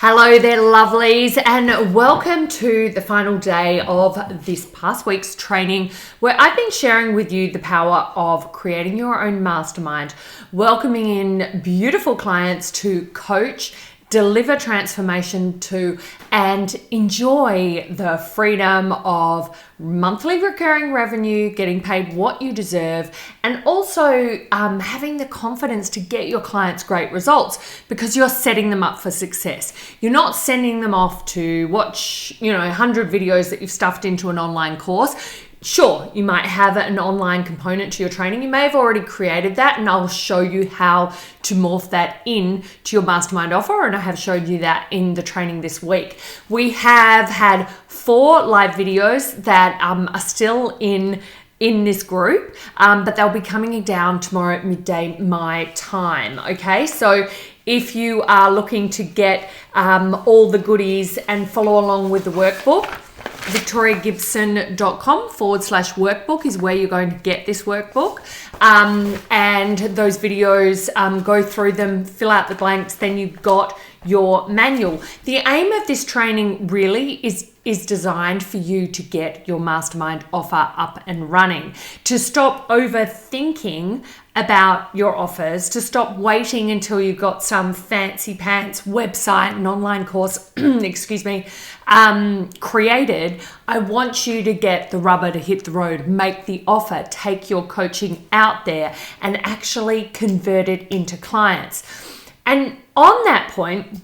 Hello there, lovelies, and welcome to the final day of this past week's training where I've been sharing with you the power of creating your own mastermind, welcoming in beautiful clients to coach, deliver transformation to, and enjoy the freedom of monthly recurring revenue, getting paid what you deserve, and also having the confidence to get your clients great results because you're setting them up for success. You're not sending them off to watch, 100 videos that you've stuffed into an online course. Sure, you might have an online component to your training. You may have already created that, and I'll show you how to morph that in to your mastermind offer, and I have showed you that in the training this week. We have had 4 live videos that are still in this group, but they'll be coming down tomorrow at midday my time, okay? So if you are looking to get all the goodies and follow along with the workbook, victoriagibson.com/workbook is where you're going to get this workbook. And those videos, go through them, fill out the blanks, then you've got your manual. The aim of this training really is designed for you to get your mastermind offer up and running, to stop overthinking about your offers, to stop waiting until you've got some fancy pants website and online course, created. I want you to get the rubber to hit the road, make the offer, take your coaching out there and actually convert it into clients. And on that point,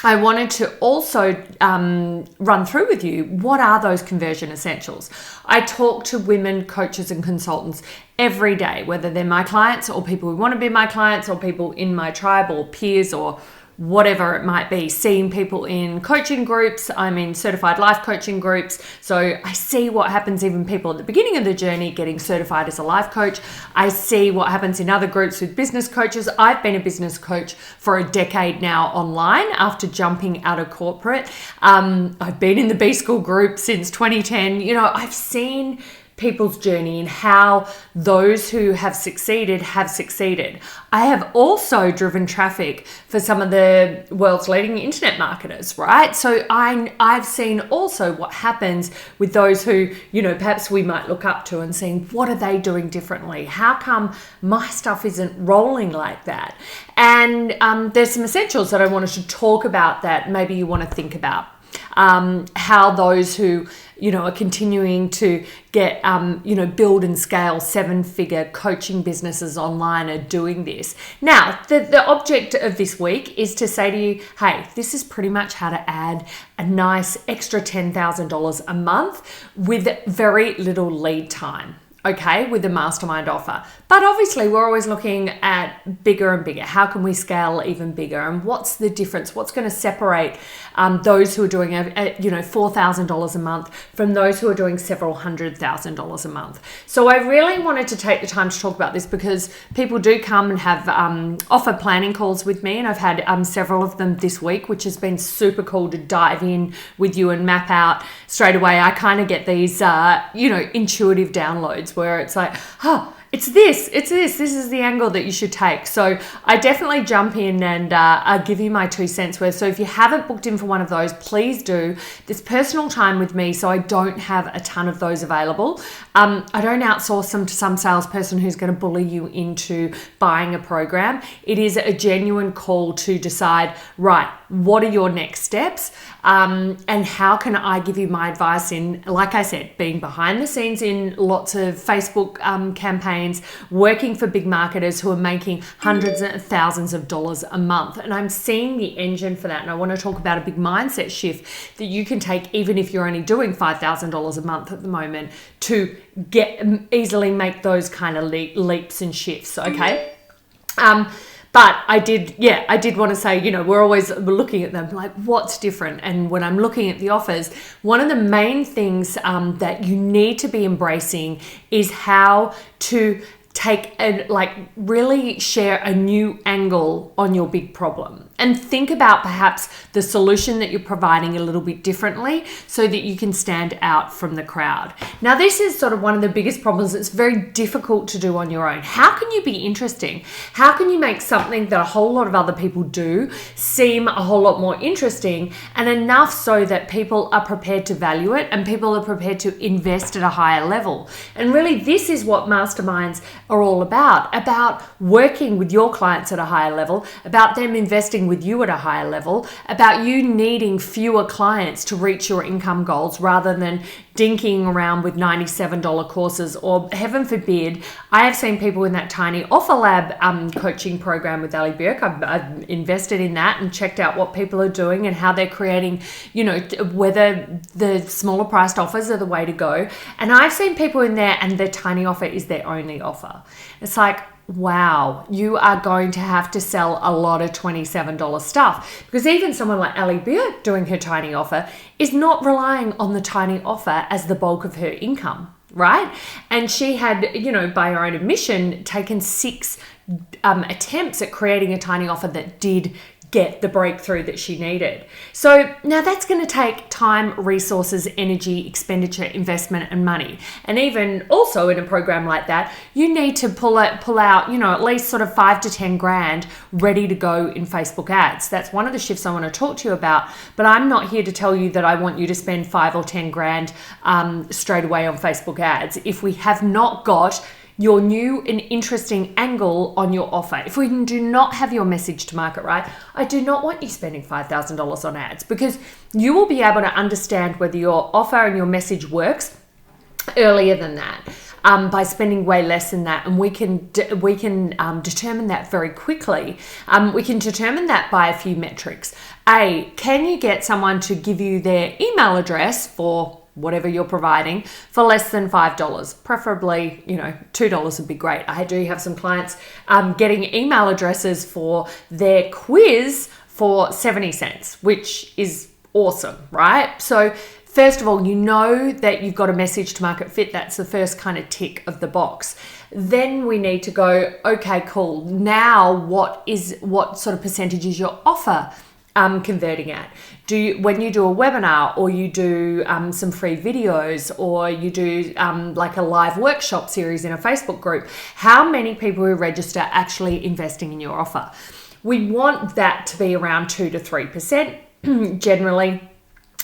I wanted to also run through with you, what are those conversion essentials? I talk to women, coaches and consultants every day, whether they're my clients or people who want to be my clients or people in my tribe or peers or whatever it might be, seeing people in coaching groups. I'm in certified life coaching groups. So I see what happens, even people at the beginning of the journey getting certified as a life coach. I see what happens in other groups with business coaches. I've been a business coach for a decade now online after jumping out of corporate. I've been in the B School group since 2010. I've seen people's journey and how those who have succeeded have succeeded. I have also driven traffic for some of the world's leading internet marketers, right? So I've seen also what happens with those who, perhaps we might look up to and seeing what are they doing differently? How come my stuff isn't rolling like that? And there's some essentials that I wanted to talk about that maybe you want to think about. How those who, are continuing to get, build and scale 7-figure coaching businesses online are doing this. Now, the object of this week is to say to you, hey, this is pretty much how to add a nice extra $10,000 a month with very little lead time. Okay, with the mastermind offer. But obviously we're always looking at bigger and bigger. How can we scale even bigger? And what's the difference? What's going to separate those who are doing $4,000 a month from those who are doing several $100,000 a month? So I really wanted to take the time to talk about this because people do come and have offer planning calls with me, and I've had several of them this week, which has been super cool to dive in with you and map out straight away. I kind of get these intuitive downloads where it's like, it's this is the angle that you should take. So I definitely jump in and give you my 2 cents worth. So if you haven't booked in for one of those, please do. This personal time with me, so I don't have a ton of those available. I don't outsource them to some salesperson who's going to bully you into buying a program. It is a genuine call to decide, right, what are your next steps? And how can I give you my advice in, like I said, being behind the scenes in lots of Facebook campaigns, working for big marketers who are making hundreds of thousands of dollars a month. And I'm seeing the engine for that. And I want to talk about a big mindset shift that you can take, even if you're only doing $5,000 a month at the moment, to easily make those kind of leaps and shifts. Okay. But I did want to say, we're always looking at them like, what's different? And when I'm looking at the offers, one of the main things that you need to be embracing is how to take really share a new angle on your big problem. and think about perhaps the solution that you're providing a little bit differently so that you can stand out from the crowd. Now, this is sort of one of the biggest problems. It's very difficult to do on your own. How can you be interesting? How can you make something that a whole lot of other people do seem a whole lot more interesting, and enough so that people are prepared to value it and people are prepared to invest at a higher level? And really, this is what masterminds are all about working with your clients at a higher level, about them investing with you at a higher level, about you needing fewer clients to reach your income goals rather than dinking around with $97 courses, or heaven forbid, I have seen people in that tiny Offer Lab coaching program with Ali Burke. I've invested in that and checked out what people are doing and how they're creating, whether the smaller priced offers are the way to go. And I've seen people in there and their tiny offer is their only offer. It's like, wow, you are going to have to sell a lot of $27 stuff, because even someone like Ali Burke doing her tiny offer is not relying on the tiny offer as the bulk of her income, right? And she had, by her own admission, taken 6 attempts at creating a tiny offer that did get the breakthrough that she needed. So now that's going to take time, resources, energy, expenditure, investment, and money. And even also in a program like that, you need to pull out, at least sort of 5 to 10 grand ready to go in Facebook ads. That's one of the shifts I want to talk to you about. But I'm not here to tell you that I want you to spend 5 or 10 grand straight away on Facebook ads if we have not got your new and interesting angle on your offer. If we do not have your message to market right, I do not want you spending $5,000 on ads, because you will be able to understand whether your offer and your message works earlier than that. By spending way less than that, and we can determine that very quickly. We can determine that by a few metrics. Can you get someone to give you their email address for whatever you're providing for less than $5? Preferably, $2 would be great. I do have some clients getting email addresses for their quiz for 70 cents, which is awesome, right? So first of all, you know that you've got a message to market fit. That's the first kind of tick of the box. Then we need to go, okay, cool. Now what sort of percentage is your offer converting at? When you do a webinar, or you do some free videos, or you do like a live workshop series in a Facebook group, how many people who register actually investing in your offer? We want that to be around 2 to 3% generally,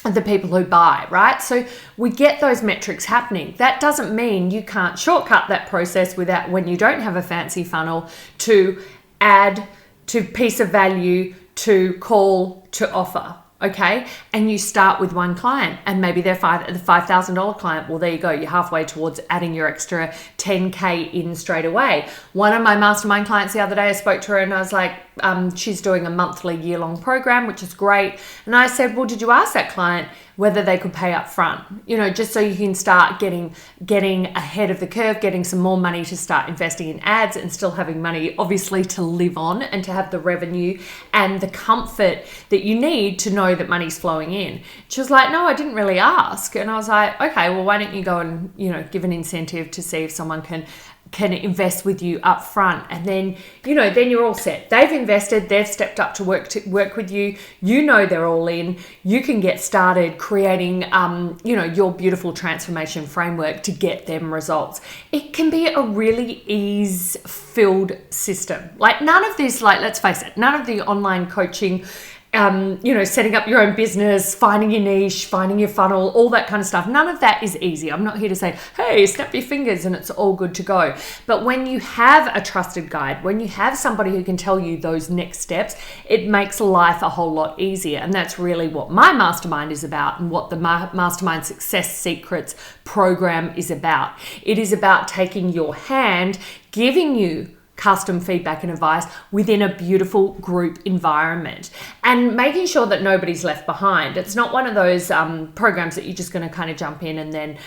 the people who buy, right? So we get those metrics happening. That doesn't mean you can't shortcut that process without, when you don't have a fancy funnel, to add to piece of value, to call, to offer. Okay, and you start with one client, and maybe they're the $5,000 client. Well, there you go. You're halfway towards adding your extra 10K in straight away. One of my mastermind clients the other day, I spoke to her and I was like, she's doing a monthly, year-long program, which is great. And I said, well, did you ask that client whether they could pay up front? Just so you can start getting ahead of the curve, getting some more money to start investing in ads, and still having money, obviously, to live on and to have the revenue and the comfort that you need to know that money's flowing in. She was like, no, I didn't really ask. And I was like, okay, well, why don't you go and, give an incentive to see if someone can invest with you up front, and then then you're all set. They've invested, they've stepped up to work with you. They're all in. You can get started creating your beautiful transformation framework to get them results. It can be a really ease-filled system. Like none of this, let's face it, none of the online coaching, setting up your own business, finding your niche, finding your funnel, all that kind of stuff. None of that is easy. I'm not here to say, hey, snap your fingers and it's all good to go. But when you have a trusted guide, when you have somebody who can tell you those next steps, it makes life a whole lot easier. And that's really what my mastermind is about, and what the Mastermind Success Secrets program is about. It is about taking your hand, giving you custom feedback and advice within a beautiful group environment, and making sure that nobody's left behind. It's not one of those programs that you're just going to kind of jump in and then,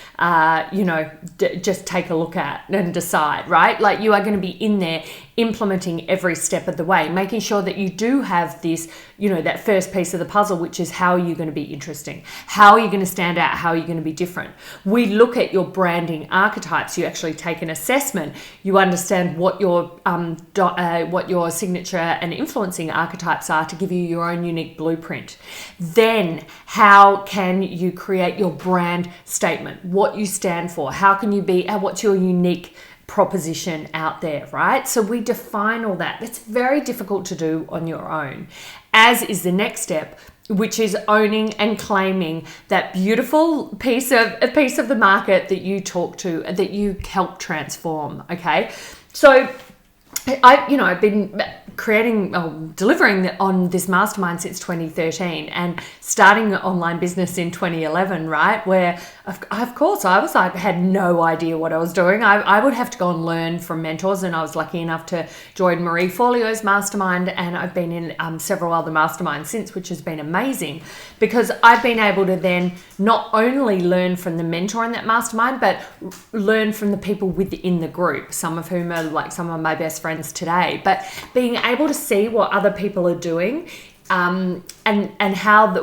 just take a look at and decide, right? Like you are going to be in there implementing every step of the way, making sure that you do have this, that first piece of the puzzle, which is how are you going to be interesting? How are you going to stand out? How are you going to be different? We look at your branding archetypes. You actually take an assessment. You understand what your what your signature and influencing archetypes are to give you your own unique blueprint. Then how can you create your brand statement, what you stand for, how can you be, what's your unique proposition out there, right? So we define all that. It's very difficult to do on your own, as is the next step, which is owning and claiming that beautiful piece of the market that you talk to, that you help transform. Okay, so I've been delivering on this mastermind since 2013 and starting an online business in 2011, right? Where of course I had no idea what I was doing. I would have to go and learn from mentors, and I was lucky enough to join Marie Forleo's mastermind, and I've been in several other masterminds since, which has been amazing because I've been able to then not only learn from the mentor in that mastermind, but learn from the people within the group, some of whom are like some of my best friends today. But being able to see what other people are doing and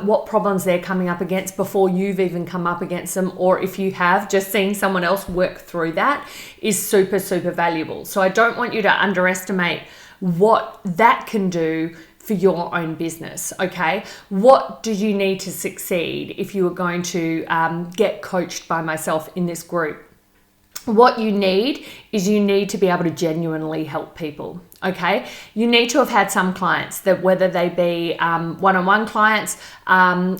what problems they're coming up against before you've even come up against them, or if you have, just seeing someone else work through that is super, super valuable. So I don't want you to underestimate what that can do for your own business. Okay, what do you need to succeed if you are going to get coached by myself in this group? What you need is you need to be able to genuinely help people. Okay, you need to have had some clients that, whether they be one-on-one clients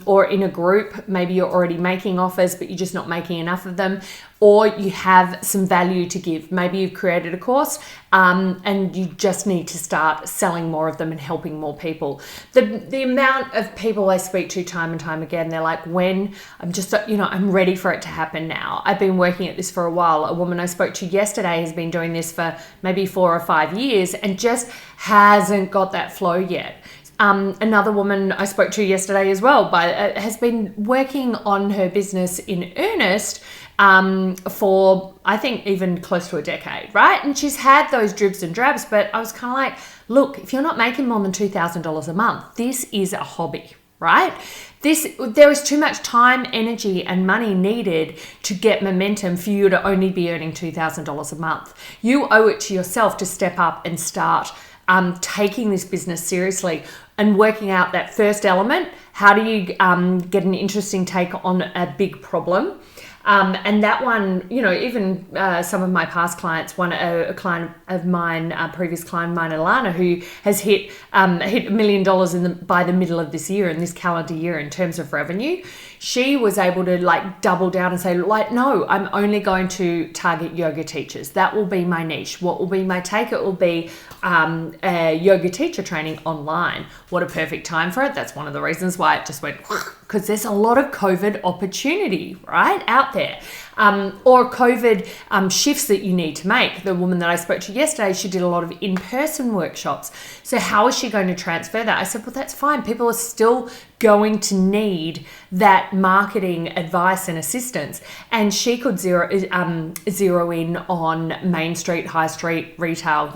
or in a group, maybe you're already making offers but you're just not making enough of them, or you have some value to give. Maybe you've created a course and you just need to start selling more of them and helping more people. The amount of people I speak to time and time again, they're like, when I'm ready for it to happen now. I've been working at this for a while. A woman I spoke to yesterday has been doing this for maybe 4 or 5 years and just hasn't got that flow yet. Another woman I spoke to yesterday as well has been working on her business in earnest for, I think, even close to a decade, right? And she's had those dribs and drabs, but I was kind of like, look, if you're not making more than $2,000 a month, this is a hobby, right? There is too much time, energy, and money needed to get momentum for you to only be earning $2,000 a month. You owe it to yourself to step up and start taking this business seriously and working out that first element. How do you get an interesting take on a big problem? And that one, even some of my past clients, a client of mine, a previous client of mine, Alana, who has hit $1 million by the middle of this year, in this calendar year, in terms of revenue. She was able to double down and say, no, I'm only going to target yoga teachers. That will be my niche. What will be my take? It will be a yoga teacher training online. What a perfect time for it. That's one of the reasons why it just went, because there's a lot of COVID opportunity, right, out there. Or COVID shifts that you need to make. The woman that I spoke to yesterday, she did a lot of in-person workshops. So how is she going to transfer that? I said, well, that's fine. People are still going to need that marketing advice and assistance. And she could zero in on Main Street, High Street, retail,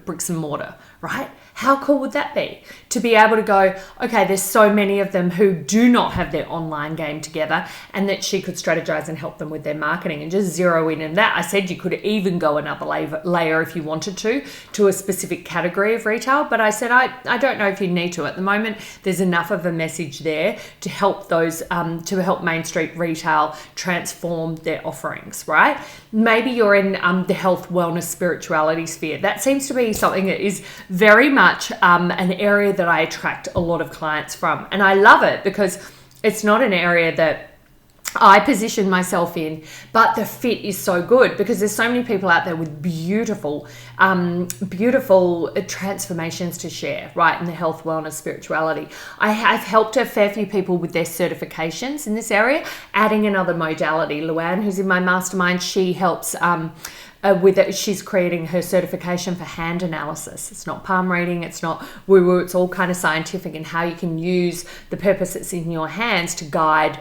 bricks and mortar, right? How cool would that be? To be able to go, okay, there's so many of them who do not have their online game together, and that she could strategize and help them with their marketing and just zero in on that. I said you could even go another layer if you wanted to a specific category of retail, but I said, I don't know if you need to. At the moment, there's enough of a message there to help those, to help Main Street retail transform their offerings, right? Maybe you're in the health, wellness, spirituality sphere. That seems to be something that is very much an area that I attract a lot of clients from. And I love it because it's not an area that I position myself in, but the fit is so good because there's so many people out there with beautiful transformations to share, right, in the health, wellness, spirituality. I've helped a fair few people with their certifications in this area, adding another modality. Luann, who's in my mastermind, she helps with it. She's creating her certification for hand analysis. It's not palm reading, it's not woo-woo, it's all kind of scientific, and how you can use the purpose that's in your hands to guide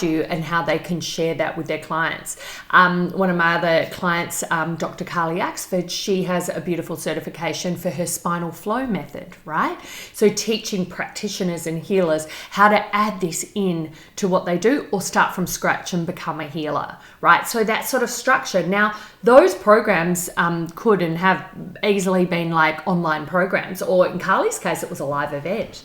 you, and how they can share that with their clients. One of my other clients, Dr. Carly Axford, she has a beautiful certification for her spinal flow method, right? So teaching practitioners and healers how to add this in to what they do, or start from scratch and become a healer, right? So that sort of structure. Now, Now, those programs could and have easily been like online programs, or in Carly's case, it was a live event.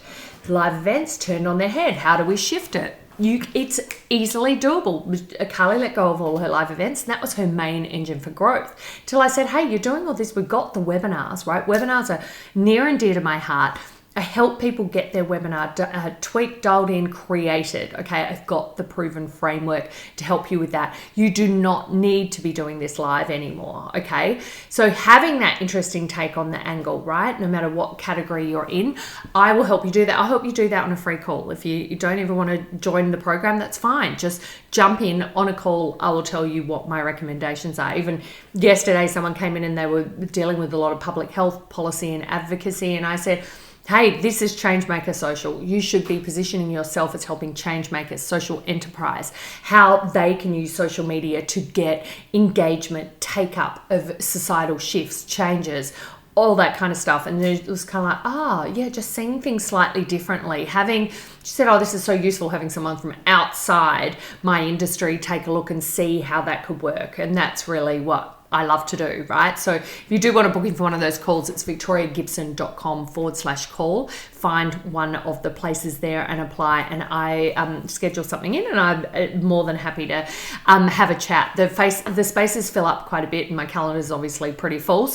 Live events turned on their head. How do we shift it? It's easily doable. Carly let go of all her live events, and that was her main engine for growth. Till I said, hey, you're doing all this. We've got the webinars, right? Webinars are near and dear to my heart. I help people get their webinar tweaked, dialed in, created. Okay, I've got the proven framework to help you with that. You do not need to be doing this live anymore. Okay, so having that interesting take on the angle, right? No matter what category you're in, I will help you do that. I'll help you do that on a free call. If you don't even want to join the program, that's fine. Just jump in on a call. I will tell you what my recommendations are. Even yesterday, someone came in and they were dealing with a lot of public health policy and advocacy, and I said, hey, this is Changemaker Social. You should be positioning yourself as helping changemakers, social enterprise, how they can use social media to get engagement, take up of societal shifts, changes, all that kind of stuff. And it was kind of like, just seeing things slightly differently. She said, this is so useful having someone from outside my industry take a look and see how that could work. And that's really what I love to do, right? So if you do want to book in for one of those calls, it's victoriagibson.com/call. Find one of the places there and apply, and I schedule something in, and I'm more than happy to have a chat. The spaces fill up quite a bit, and my calendar is obviously pretty full.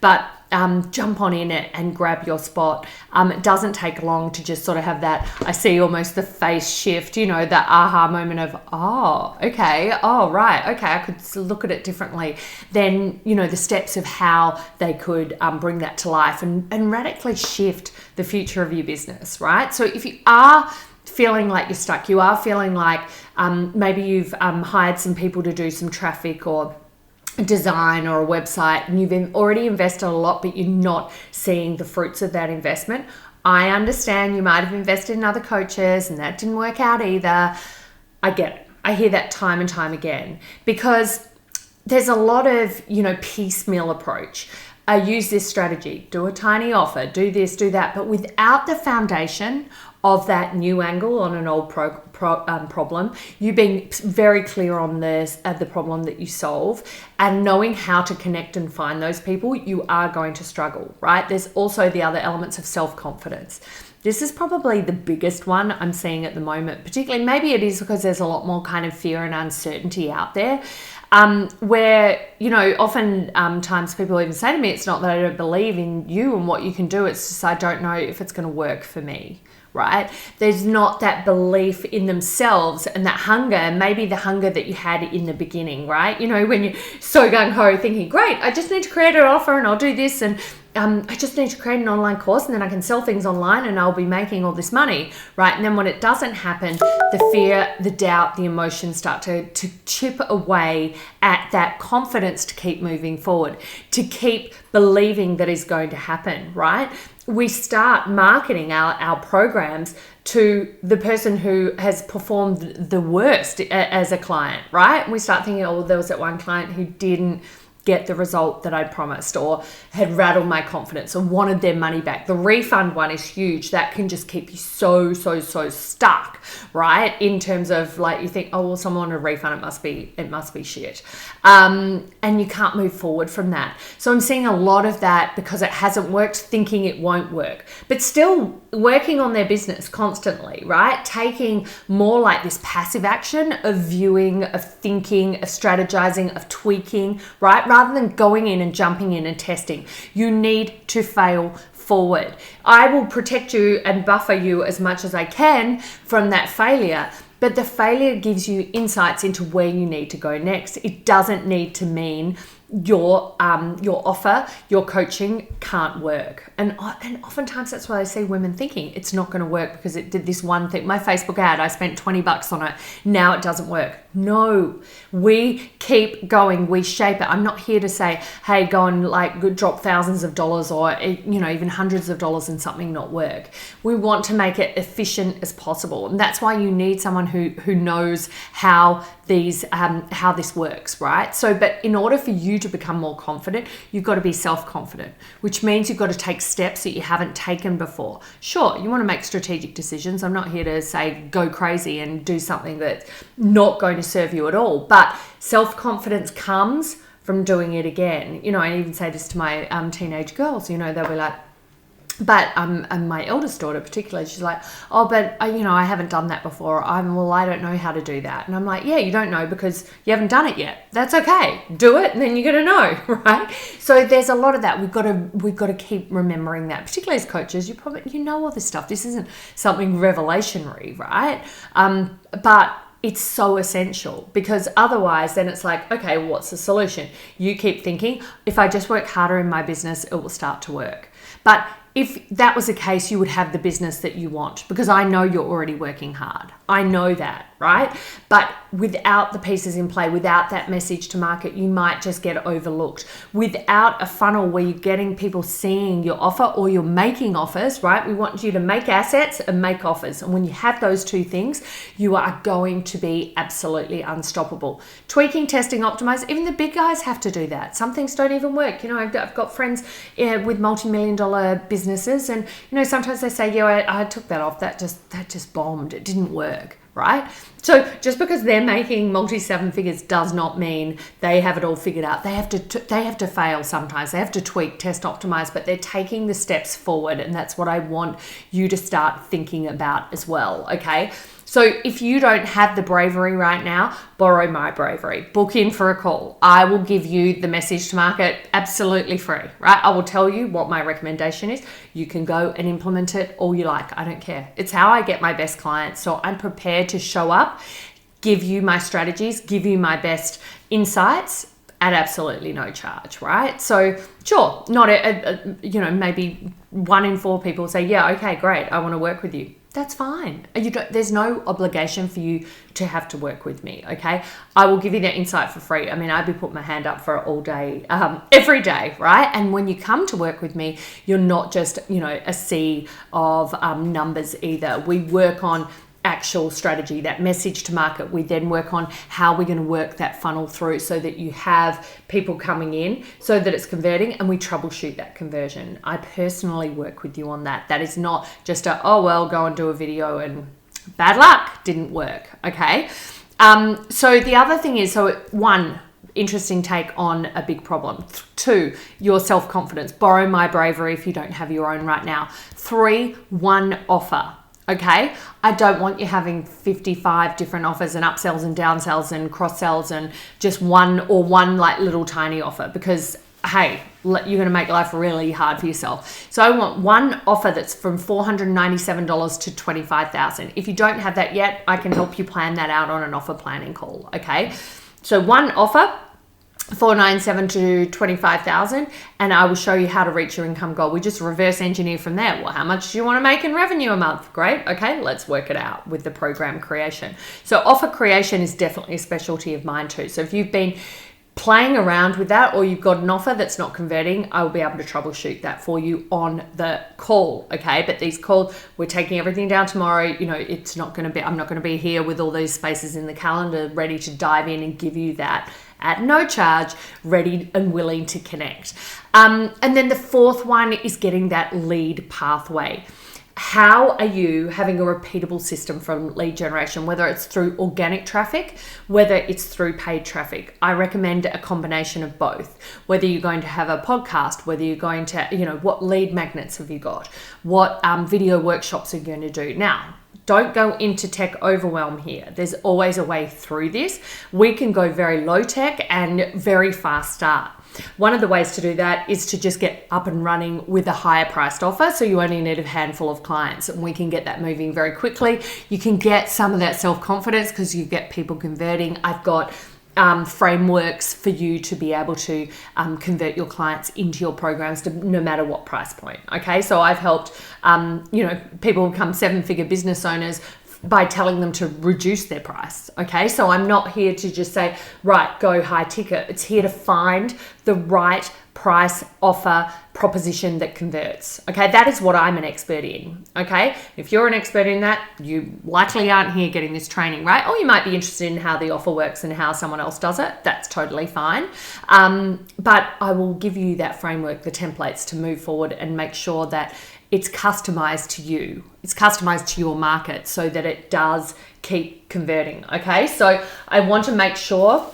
But jump on in it and grab your spot. It doesn't take long to just sort of have that, I see almost the face shift, the aha moment of, okay, I could look at it differently. Then, the steps of how they could bring that to life and radically shift the future of your business, right? So if you are feeling like you're stuck, you are feeling like maybe you've hired some people to do some traffic or design or a website, and you've already invested a lot, but you're not seeing the fruits of that investment. I understand you might have invested in other coaches and that didn't work out either. I get it. I hear that time and time again, because there's a lot of, piecemeal approach. I use this strategy, do a tiny offer, do this, do that, but without the foundation of that new angle on an old problem, you being very clear on the problem that you solve and knowing how to connect and find those people, you are going to struggle, right? There's also the other elements of self-confidence. This is probably the biggest one I'm seeing at the moment, particularly maybe it is because there's a lot more kind of fear and uncertainty out there. Where, often times people even say to me, it's not that I don't believe in you and what you can do, it's just I don't know if it's going to work for me, right? There's not that belief in themselves and that hunger, maybe the hunger that you had in the beginning, right? When you're so gung-ho thinking, great, I just need to create an offer and I'll do this, and I just need to create an online course and then I can sell things online and I'll be making all this money, right? And then when it doesn't happen, the fear, the doubt, the emotions start to chip away at that confidence to keep moving forward, to keep believing that is going to happen, right? We start marketing our programs to the person who has performed the worst as a client, right? And we start thinking, there was that one client who didn't get the result that I promised, or had rattled my confidence, or wanted their money back. The refund one is huge. That can just keep you so stuck, right? In terms of like, you think, someone wanted a refund, it must be shit. And you can't move forward from that. So I'm seeing a lot of that because it hasn't worked, thinking it won't work, but still working on their business constantly, right? Taking more like this passive action of viewing, of thinking, of strategizing, of tweaking, right? Rather than going in and jumping in and testing. You need to fail forward. I will protect you and buffer you as much as I can from that failure, but the failure gives you insights into where you need to go next. It doesn't need to mean your offer, your coaching can't work. And oftentimes that's why I see women thinking it's not going to work because it did this one thing. My Facebook ad, I spent $20 on it. Now it doesn't work. No, we keep going. We shape it. I'm not here to say, hey, go and like drop thousands of dollars or, even hundreds of dollars in something not work. We want to make it efficient as possible. And that's why you need someone who knows how this works, right? So, but in order for you to become more confident, you've got to be self-confident, which means you've got to take steps that you haven't taken before. Sure, you want to make strategic decisions. I'm not here to say go crazy and do something that's not going to serve you at all, but self-confidence comes from doing it again. You know, I even say this to my teenage girls, you know, they'll be like, but and my eldest daughter particularly, she's like, oh, but you know, I haven't done that before. I don't know how to do that. And I'm like, yeah, you don't know because you haven't done it yet. That's okay. Do it, and then you're gonna know, right? So there's a lot of that. We've got to keep remembering that, particularly as coaches. You know all this stuff. This isn't something revelationary, right? But it's so essential, because otherwise then it's like, okay, what's the solution? You keep thinking, if I just work harder in my business, it will start to work. But if that was the case, you would have the business that you want, because I know you're already working hard. I know that, right? But without the pieces in play, without that message to market, you might just get overlooked. Without a funnel where you're getting people seeing your offer or you're making offers, right? We want you to make assets and make offers. And when you have those two things, you are going to be absolutely unstoppable. Tweaking, testing, optimize, even the big guys have to do that. Some things don't even work. You know, I've got friends with multi-million-dollar businesses, and you know, sometimes they say, yeah, I took that off. That just bombed. It didn't work. Right? So just because they're making multi-seven figures does not mean they have it all figured out. They have to fail sometimes. They have to tweak, test, optimize, but they're taking the steps forward, and that's what I want you to start thinking about as well. Okay? So if you don't have the bravery right now, borrow my bravery. Book in for a call. I will give you the message to market absolutely free, right? I will tell you what my recommendation is. You can go and implement it all you like. I don't care. It's how I get my best clients. So I'm prepared to show up, give you my strategies, give you my best insights at absolutely no charge, right? So sure, not maybe 1 in 4 people say, yeah, okay, great, I want to work with you. That's fine. There's no obligation for you to have to work with me, okay? I will give you that insight for free. I mean, I'd be putting my hand up for it all day, every day, right? And when you come to work with me, you're not just, a sea of numbers either. We work on actual strategy, that message to market. We then work on how we're going to work that funnel through so that you have people coming in so that it's converting, and we troubleshoot that conversion. I personally work with you on that. That is not just go and do a video and bad luck, didn't work. Okay. So the other thing is, 1, interesting take on a big problem. 2, your self-confidence. Borrow my bravery if you don't have your own right now. 3, one offer. Okay, I don't want you having 55 different offers and upsells and downsells and cross sells and just one like little tiny offer, because hey, you're going to make life really hard for yourself. So I want one offer that's from $497 to $25,000. If you don't have that yet, I can help you plan that out on an offer planning call. Okay, so one offer, $497 to $25,000, and I will show you how to reach your income goal. We just reverse engineer from there. Well, how much do you want to make in revenue a month? Great. Okay, let's work it out with the program creation. So offer creation is definitely a specialty of mine too. So if you've been playing around with that, or you've got an offer that's not converting, I will be able to troubleshoot that for you on the call. Okay, but these calls, we're taking everything down tomorrow. It's not going to be, I'm not going to be here with all those spaces in the calendar ready to dive in and give you that at no charge, ready and willing to connect. And then the 4th one is getting that lead pathway. How are you having a repeatable system from lead generation, whether it's through organic traffic, whether it's through paid traffic? I recommend a combination of both. Whether you're going to have a podcast, whether you're going to, what lead magnets have you got? What video workshops are you going to do? Now, don't go into tech overwhelm here. There's always a way through this. We can go very low tech and very fast start. One of the ways to do that is to just get up and running with a higher priced offer. So you only need a handful of clients, and we can get that moving very quickly. You can get some of that self-confidence because you get people converting. I've got frameworks for you to be able to convert your clients into your programs no matter what price point. Okay, so I've helped people become 7-figure business owners by telling them to reduce their price. Okay, so I'm not here to just say, right, go high ticket. It's here to find the right price, offer, proposition that converts. Okay, that is what I'm an expert in. Okay, if you're an expert in that, you likely aren't here getting this training, right? Or you might be interested in how the offer works and how someone else does it. That's totally fine. But I will give you that framework, the templates to move forward and make sure that it's customized to you. It's customized to your market so that it does keep converting. Okay, so I want to make sure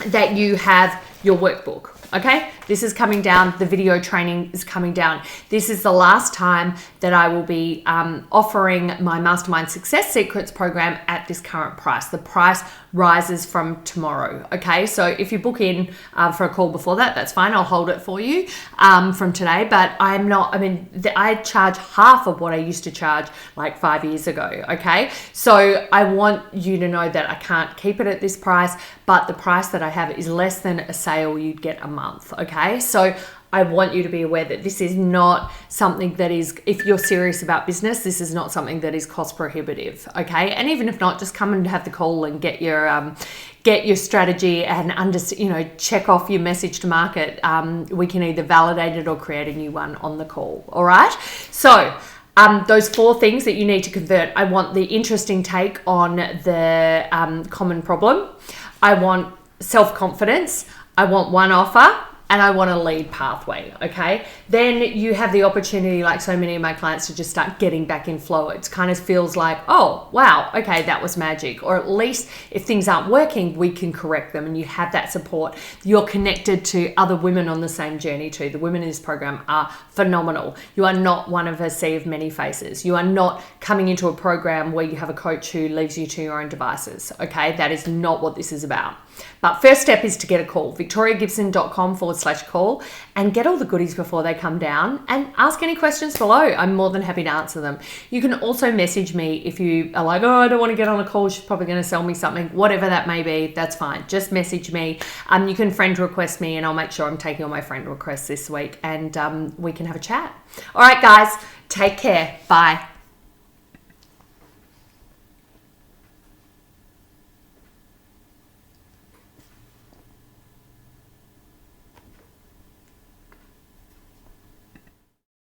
that you have your workbook. Okay, this is coming down. The video training is coming down. This is the last time that I will be offering my Mastermind Success Secrets program at this current price. The price rises from tomorrow. Okay, so if you book in for a call before that, that's fine. I'll hold it for you from today. But I charge half of what I used to charge like 5 years ago. Okay, so I want you to know that I can't keep it at this price, but the price that I have is less than a sale you'd get a month. Okay, so I want you to be aware that this is not something that is, if you're serious about business, this is not something that is cost prohibitive. Okay, and even if not, just come and have the call and get your strategy and check off your message to market. We can either validate it or create a new one on the call. All right, so those 4 things that you need to convert. I want the interesting take on the common problem. I want self-confidence. I want one offer. And I want a lead pathway, okay? Then you have the opportunity, like so many of my clients, to just start getting back in flow. It kind of feels like, oh, wow, okay, that was magic. Or at least if things aren't working, we can correct them, and you have that support. You're connected to other women on the same journey too. The women in this program are phenomenal. You are not one of a sea of many faces. You are not coming into a program where you have a coach who leaves you to your own devices, okay? That is not what this is about. But first step is to get a call, victoriagibson.com/call, and get all the goodies before they come down, and ask any questions below. I'm more than happy to answer them. You can also message me if you are like, oh, I don't want to get on a call, she's probably going to sell me something, whatever that may be, that's fine. Just message me. You can friend request me, and I'll make sure I'm taking all my friend requests this week, and we can have a chat. All right, guys, take care. Bye.